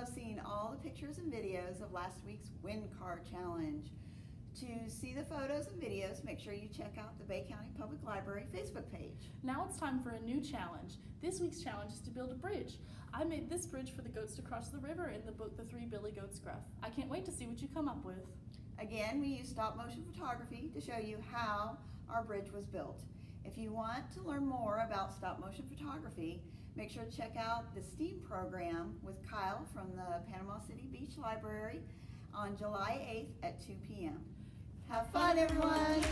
love seeing all the pictures and videos of last week's Wind Car Challenge. To see the photos and videos, make sure you check out the Bay County Public Library Facebook page. Now it's time for a new challenge. This week's challenge is to build a bridge. I made this bridge for the goats to cross the river in the book The Three Billy Goats Gruff. I can't wait to see what you come up with. Again, we use stop motion photography to show you how our bridge was built. If you want to learn more about stop motion photography, make sure to check out the STEAM program with Kyle from the Panama City Beach Library on July 8th at 2 p.m. Have fun, everyone!